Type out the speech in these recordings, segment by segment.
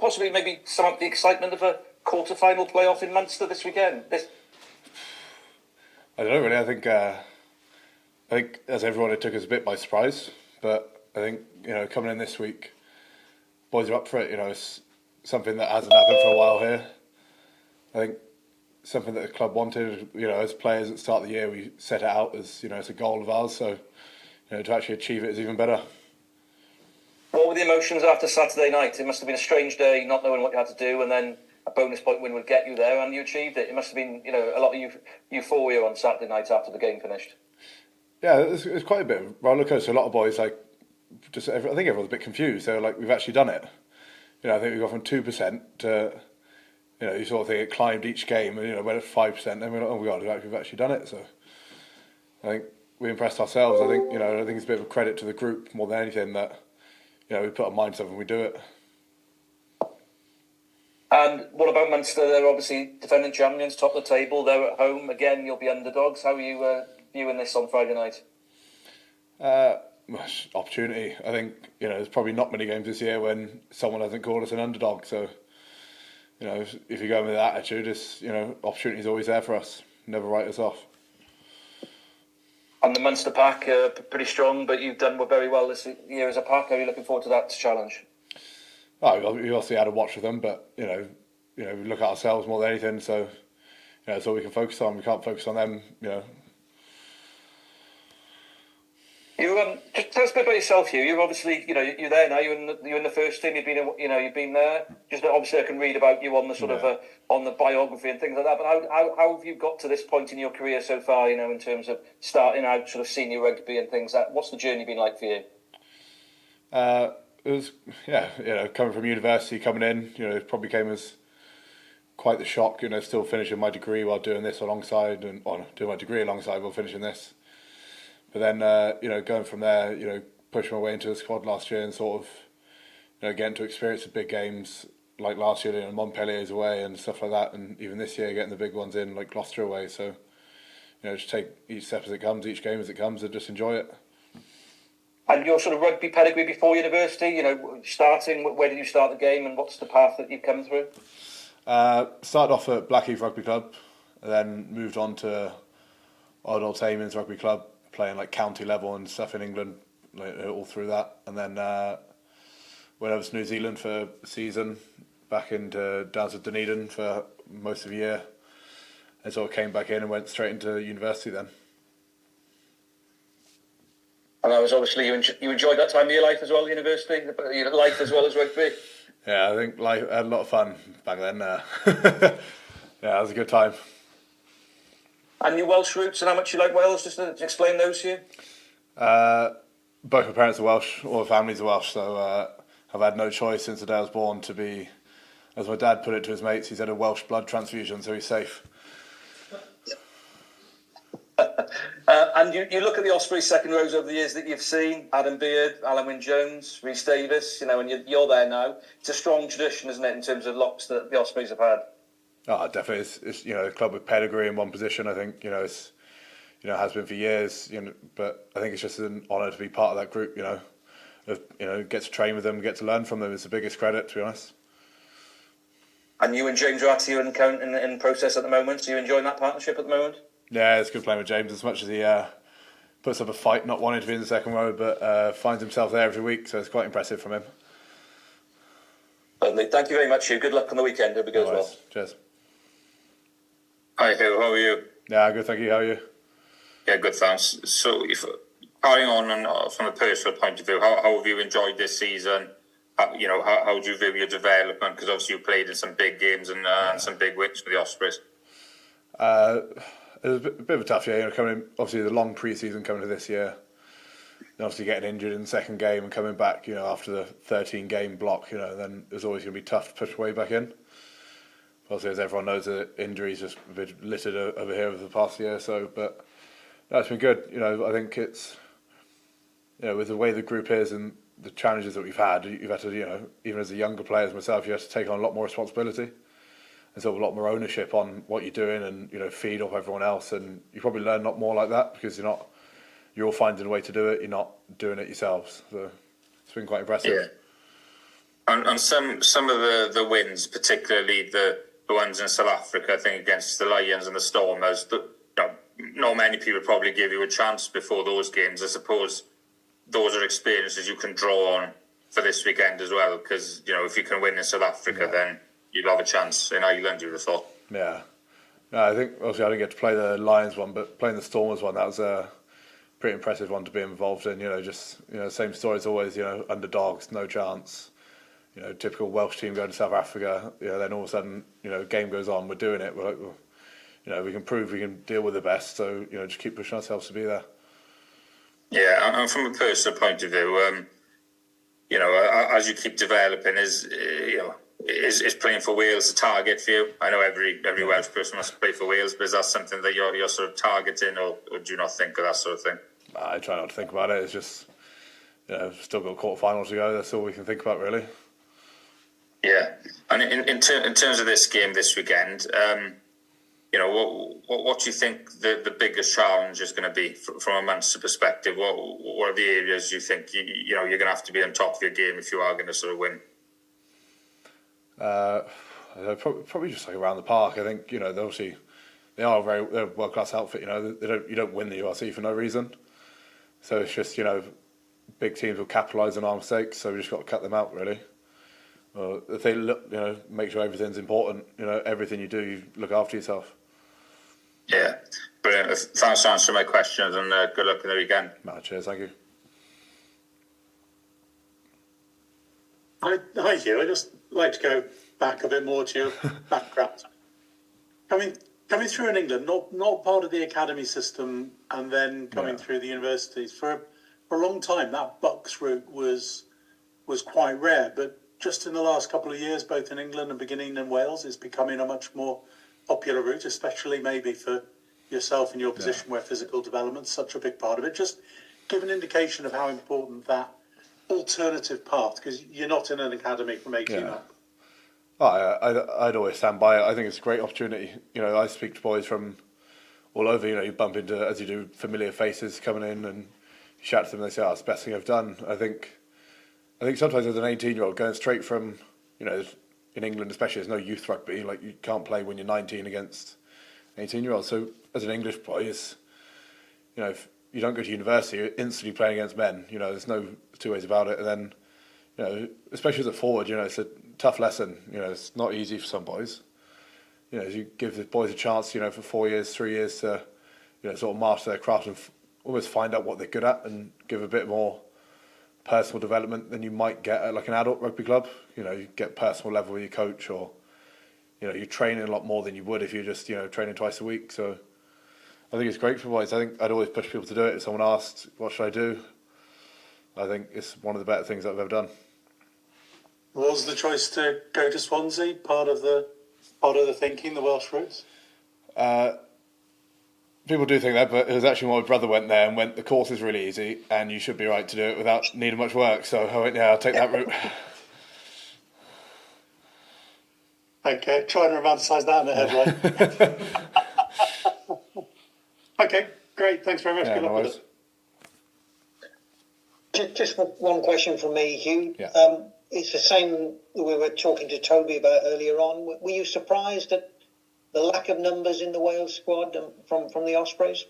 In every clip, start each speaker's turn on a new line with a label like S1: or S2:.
S1: possibly maybe sum up the excitement of a quarter-final playoff in Munster this weekend?
S2: I don't know really. I think as everyone, it took us a bit by surprise. But I think coming in this week, boys are up for it. It's something that hasn't happened for a while here. I think something that the club wanted. As players at the start of the year, we set it out as it's a goal of ours. So to actually achieve it is even better.
S1: What were the emotions after Saturday night? It must have been a strange day, not knowing what you had to do, and then a bonus point win would get you there, and you achieved it. It must have been, a lot of euphoria on Saturday night after the game finished.
S2: Yeah, it was quite a bit of roller coaster. A lot of boys, I think everyone's a bit confused. They're like, we've actually done it. I think we got from 2% to, you sort of think it climbed each game, and went at 5%, and we're like, oh my God, we've actually done it. So I think we impressed ourselves. I think it's a bit of a credit to the group more than anything that we put our mind to something, we do it.
S1: And what about Munster? They're obviously defending champions, top of the table. They're at home again. You'll be underdogs. How are you viewing this on Friday night?
S2: Opportunity. I think there's probably not many games this year when someone hasn't called us an underdog. So if you go with that attitude, it's opportunity is always there for us. Never write us off.
S1: And the Munster pack, pretty strong, but you've done very well this year as a pack. Are you looking forward to that challenge?
S2: Oh, we obviously had a watch with them, but we look at ourselves more than anything. So that's all we can focus on. We can't focus on them.
S1: You just tell us a bit about yourself, Huw. You're obviously you're there now. You're in the first team. You've been there. Just obviously I can read about you on the sort of on the biography and things like that. But how have you got to this point in your career so far? In terms of starting out sort of senior rugby and things. What's the journey been like for you?
S2: It was coming from university, coming in. It probably came as quite the shock. Still finishing my degree while doing this alongside, and doing my degree alongside while finishing this. But then, going from there, pushing my way into the squad last year and sort of, getting to experience the big games like last year, Montpellier's away and stuff like that, and even this year getting the big ones in like Gloucester away. So, just take each step as it comes, each game as it comes, and just enjoy it.
S1: And your sort of rugby pedigree before university, starting, where did you start the game and what's the path that you've come through?
S2: Started off at Blackheath Rugby Club, and then moved on to Old Taymans Rugby Club, playing like county level and stuff in England, all through that. And then went over to New Zealand for a season, back into down to Dunedin for most of the year. And sort of came back in and went straight into university then.
S1: And that was obviously, you enjoyed that time of your life as well, university, your life as well as rugby?
S2: Yeah, I think I had a lot of fun back then. Yeah, it was a good time.
S1: And your Welsh roots and how much you like Wales, just to explain those to you?
S2: Both my parents are Welsh, all my family's are Welsh, so I've had no choice since the day I was born to be, as my dad put it to his mates, he's had a Welsh blood transfusion, so he's safe.
S1: And you look at the Ospreys second rows over the years that you've seen, Adam Beard, Alan Wynne-Jones, Rhys Davis, and you're there now. It's a strong tradition, isn't it, in terms of locks that the Ospreys have had? Oh,
S2: definitely. It's a club with pedigree in one position. I think it's has been for years. But I think it's just an honour to be part of that group. Get to train with them, get to learn from them. It's the biggest credit, to be honest.
S1: And you and James are actually in process at the moment. Are you enjoying that partnership at the moment?
S2: Yeah, it's good playing with James. As much as he puts up a fight, not wanting to be in the second row, but finds himself there every week. So it's quite impressive from him.
S1: Lovely. Thank you very much, Huw. Good luck on the weekend. Hope it goes well.
S2: Cheers.
S3: Hi, Huw. How are you?
S2: Yeah, good. Thank you. How are you?
S3: Yeah, good. Thanks. So, if carrying on from a personal point of view, how have you enjoyed this season? How do you view your development? Because obviously you played in some big games and some big wins for the Ospreys.
S2: It was a bit of a tough year. Coming obviously the long pre-season coming to this year, and obviously getting injured in the second game and coming back, after the 13-game block, then it was always going to be tough to push way back in. Obviously, as everyone knows, the injuries just been littered over here over the past year or so, but no, it's been good. I think it's, with the way the group is and the challenges that we've had, you've had to, even as a younger player as myself, you have to take on a lot more responsibility and sort of a lot more ownership on what you're doing and, feed off everyone else. And you probably learn a lot more like that because you're all finding a way to do it, you're not doing it yourselves. So it's been quite impressive.
S3: Yeah. And some of the wins, particularly the ones in South Africa, I think against the Lions and the Stormers, not many people probably give you a chance before those games. I suppose those are experiences you can draw on for this weekend as well, because if you can win in South Africa, then you'll have a chance in Ireland, you would have thought.
S2: Yeah. No, I think obviously I didn't get to play the Lions one, but playing the Stormers one, that was a pretty impressive one to be involved in. Same story as always. Underdogs, no chance. Typical Welsh team going to South Africa. Then all of a sudden, game goes on. We're doing it. We're like, well, we can prove we can deal with the best. So just keep pushing ourselves to be there.
S3: Yeah, and from a personal point of view, as you keep developing, is playing for Wales a target for you? I know every Welsh person wants to play for Wales, but is that something that you're sort of targeting, or do you not think of that sort of thing?
S2: I try not to think about it. It's just, still got quarterfinals to go. That's all we can think about, really.
S3: Yeah, and in terms of this game this weekend, what do you think the biggest challenge is going to be from a Munster perspective? What are the areas you think you're going to have to be on top of your game if you are going to sort of win?
S2: Probably just like around the park. I think they're a world class outfit. You don't win the URC for no reason. So it's just big teams will capitalise on our mistakes. So we just got to cut them out, really. If they look, make sure everything's important. Everything you do, you look after yourself.
S3: Yeah, brilliant. Thanks for answering my questions, and good luck in the weekend.
S2: Cheers, thank you.
S4: Hi, Huw. I'd just like to go back a bit more to your background. Coming through in England, not part of the academy system, and then coming through the universities for a long time. That Bucks route was quite rare, but just in the last couple of years, both in England and beginning in Wales, it's becoming a much more popular route, especially maybe for yourself in your position where physical development's such a big part of it. Just give an indication of how important that alternative path, because you're not in an academy from 18 up.
S2: I'd always stand by it. I think it's a great opportunity. I speak to boys from all over. You bump into, as you do, familiar faces coming in, and you shout to them and they say, it's the best thing I've done. I think sometimes as an 18-year-old going straight from, in England especially, there's no youth rugby. Like, you can't play when you're 19 against 18-year-olds. So as an English boy, it's, if you don't go to university, you're instantly playing against men. There's no two ways about it. And then, especially as a forward, it's a tough lesson. It's not easy for some boys. As you give the boys a chance, for 4 years, 3 years to, sort of master their craft and almost find out what they're good at and give a bit more personal development than you might get at like an adult rugby club. You get personal level with your coach, or you're training a lot more than you would if you're just training twice a week. So I think it's great for boys. I think I'd always push people to do it. If someone asked what should I do, I think it's one of the better things that I've ever done.
S4: Was the choice to go to Swansea part of the thinking, the Welsh roots?
S2: People do think that, but it was actually my brother went there and went, the course is really easy and you should be right to do it without needing much work. So I went, I'll take that route.
S4: Okay, trying to romanticise that in the head, right? Okay, great. Thanks very much. Good luck with it.
S5: Just one question from me, Huw. Yeah. It's the same we were talking to Toby about earlier on. Were you surprised at the lack of numbers in the Wales squad from the Ospreys?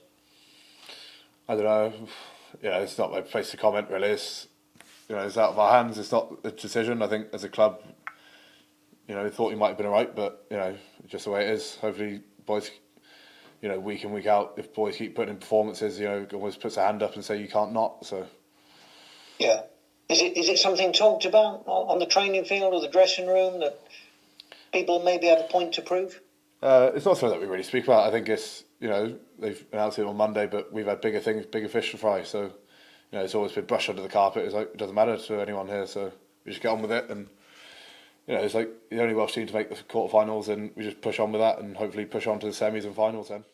S2: I don't know. It's not my place to comment, really. It's out of our hands. It's not a decision. I think as a club, we thought he might have been all right, but just the way it is. Hopefully, boys, week in, week out, if boys keep putting in performances, always puts a hand up and say you can't not. So
S5: yeah, is it something talked about on the training field or the dressing room that people maybe have a point to prove?
S2: It's not something that we really speak about. I think it's, they've announced it on Monday, but we've had bigger things, bigger fish to fry. So, it's always been brushed under the carpet. It's like, it doesn't matter to anyone here. So we just get on with it. And, it's like the only Welsh team to make the quarterfinals, and we just push on with that and hopefully push on to the semis and finals then.